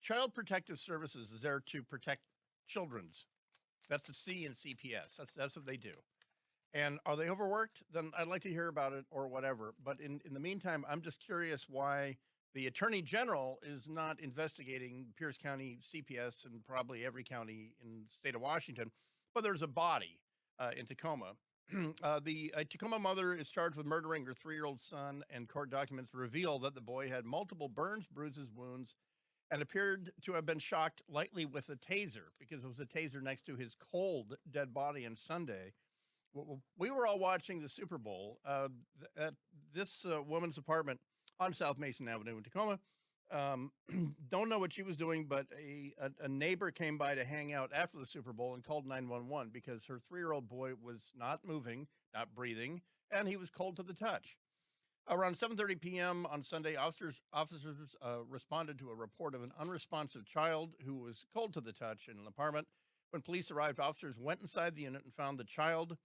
Child Protective Services is there to protect children's. That's the C in CPS. That's what they do. And are they overworked? Then I'd like to hear about it or whatever. But in the meantime, I'm just curious why the Attorney General is not investigating Pierce County CPS and probably every county in the state of Washington. But there's a body in Tacoma. The Tacoma mother is charged with murdering her 3-year-old son, and court documents reveal that the boy had multiple burns, bruises, wounds, and appeared to have been shocked lightly with a taser because it was a taser next to his cold, dead body on Sunday. We were all watching the Super Bowl at this woman's apartment on South Mason Avenue in Tacoma. Don't know what she was doing, but a neighbor came by to hang out after the Super Bowl and called 911 because her 3-year-old boy was not moving, not breathing, and he was cold to the touch. Around 7:30 p.m. on Sunday, officers responded to a report of an unresponsive child who was cold to the touch in an apartment. When police arrived, officers went inside the unit and found the child.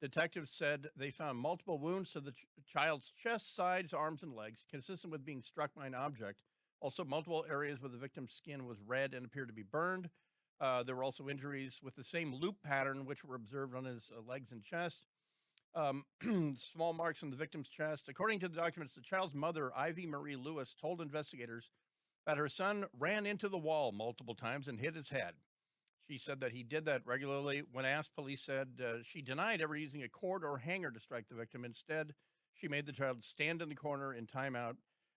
Detectives said they found multiple wounds to the child's chest, sides, arms, and legs, consistent with being struck by an object. Also, multiple areas where the victim's skin was red and appeared to be burned. There were also injuries with the same loop pattern, which were observed on his legs and chest. Small marks on the victim's chest. According to the documents, the child's mother, Ivy Marie Lewis, told investigators that her son ran into the wall multiple times and hit his head. She said that he did that regularly. When asked, police said she denied ever using a cord or hanger to strike the victim. Instead, she made the child stand in the corner in timeout.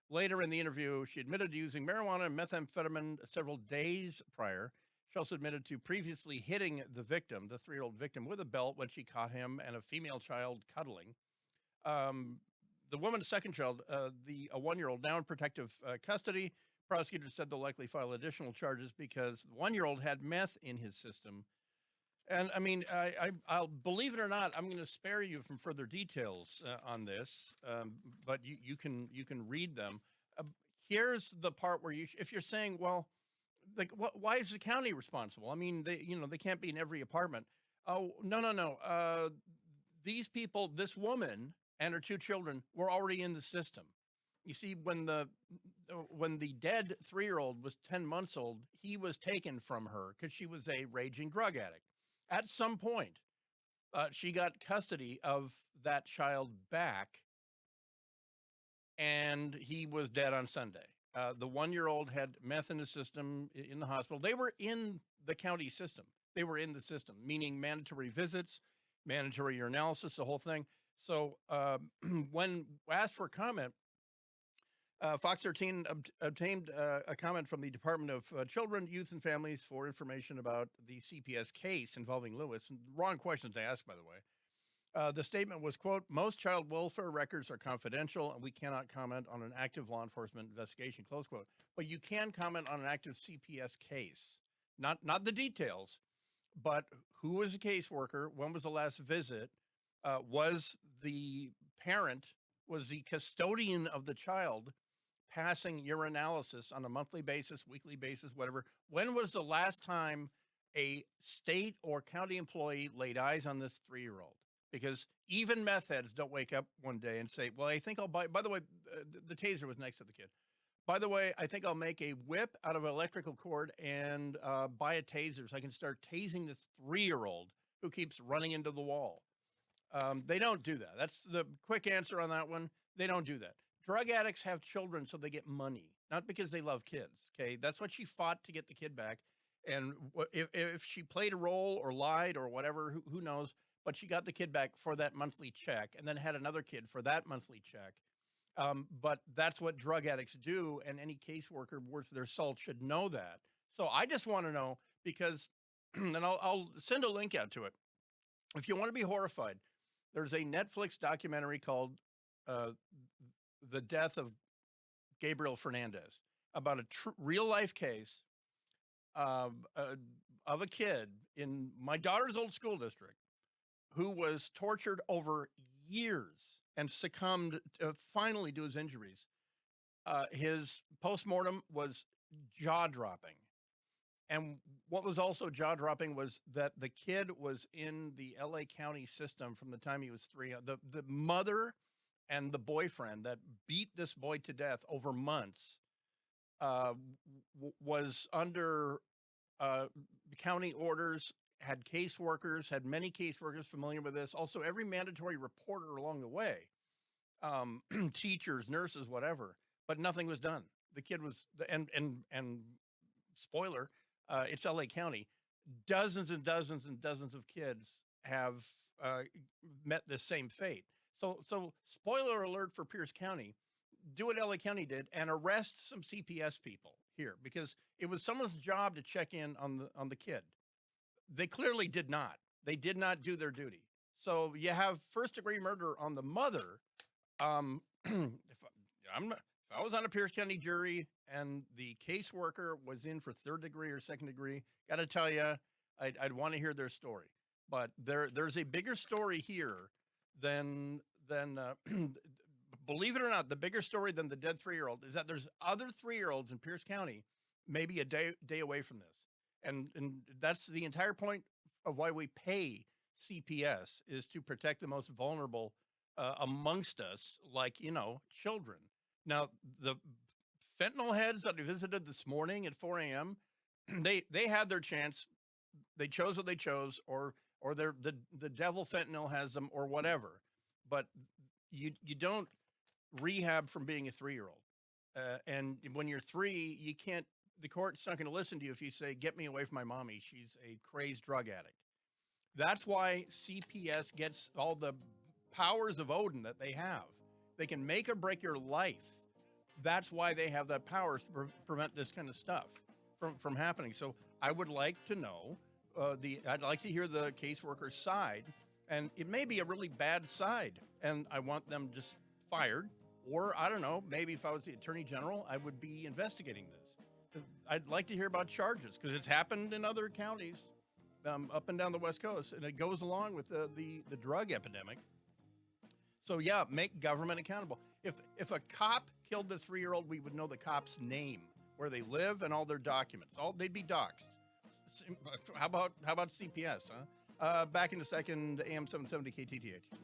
Later in the interview, she admitted to using marijuana and methamphetamine several days prior. She also admitted to previously hitting the victim, the 3-year-old victim, with a belt when she caught him and a female child cuddling. The woman's second child, a 1-year-old, now in protective custody. Prosecutors said they'll likely file additional charges because the 1-year-old had meth in his system. And I mean, I'll believe it or not, I'm going to spare you from further details on this, but you can read them. Here's the part where if you're saying, well, like, why is the county responsible? I mean, they can't be in every apartment. Oh, no. These people, this woman and her 2 children were already in the system. You see, when the dead 3-year-old was 10 months old, he was taken from her because she was a raging drug addict. At some point, she got custody of that child back, and he was dead on Sunday. The 1-year-old had meth in the system in the hospital. They were in the county system. They were in the system, meaning mandatory visits, mandatory urinalysis, the whole thing. So when asked for comment, Fox 13 obtained a comment from the Department of Children, Youth, and Families for information about the CPS case involving Lewis. Wrong question to ask, by the way. The statement was, quote, most child welfare records are confidential and we cannot comment on an active law enforcement investigation, close quote. But you can comment on an active CPS case, not the details, but who was a caseworker, when was the last visit, was the parent, was the custodian of the child passing urinalysis on a monthly basis, weekly basis, whatever. When was the last time a state or county employee laid eyes on this 3-year-old? Because even meth heads don't wake up one day and say, well, I think I'll buy, by the way, the taser was next to the kid. By the way, I think I'll make a whip out of an electrical cord and buy a taser so I can start tasing this 3-year-old who keeps running into the wall. They don't do that. That's the quick answer on that one. They don't do that. Drug addicts have children so they get money, not because they love kids. Okay, that's what she fought to get the kid back. And if she played a role or lied or whatever, who knows? But she got the kid back for that monthly check and then had another kid for that monthly check. But that's what drug addicts do. And any caseworker worth their salt should know that. So I just want to know because, and I'll send a link out to it. If you want to be horrified, there's a Netflix documentary called The Death of Gabriel Fernandez about a real life case of a kid in my daughter's old school district who was tortured over years and succumbed finally to his injuries. His postmortem was jaw-dropping. And what was also jaw-dropping was that the kid was in the LA County system from the time he was 3. The mother and the boyfriend that beat this boy to death over months was under uh, county orders, had caseworkers, had many caseworkers familiar with this. Also, every mandatory reporter along the way, teachers, nurses, whatever, but nothing was done. The kid was, and spoiler, it's LA County. Dozens and dozens and dozens of kids have uh, met this same fate. So spoiler alert for Pierce County, do what LA County did and arrest some CPS people here because it was someone's job to check in on the kid. They clearly did not. They did not do their duty. So you have first degree murder on the mother. If I was on a Pierce County jury and the caseworker was in for third degree or second degree, got to tell you, I'd want to hear their story. But there's a bigger story here than believe it or not, the bigger story than the dead 3-year-old is that there's other 3-year-olds in Pierce County, maybe a day away from this, and that's the entire point of why we pay CPS is to protect the most vulnerable amongst us, like children. Now the fentanyl heads that I visited this morning at 4 a.m. They had their chance. They chose what they chose, or the devil fentanyl has them, or whatever. But you don't rehab from being a 3-year-old. And when you're 3, you can't. The court's not going to listen to you if you say, "Get me away from my mommy. She's a crazed drug addict." That's why CPS gets all the powers of Odin that they have. They can make or break your life. That's why they have that power to prevent this kind of stuff from happening. So I would like to know I'd like to hear the caseworker's side, and it may be a really bad side, and I want them just fired, or I don't know, maybe if I was the attorney general, I would be investigating this. I'd like to hear about charges because it's happened in other counties up and down the West Coast, and it goes along with the drug epidemic. So yeah, make government accountable. If a cop killed the 3-year-old, we would know the cop's name, where they live, and all their documents. They'd be doxxed. How about CPS? Huh? Back in a second, AM 770 KTTH.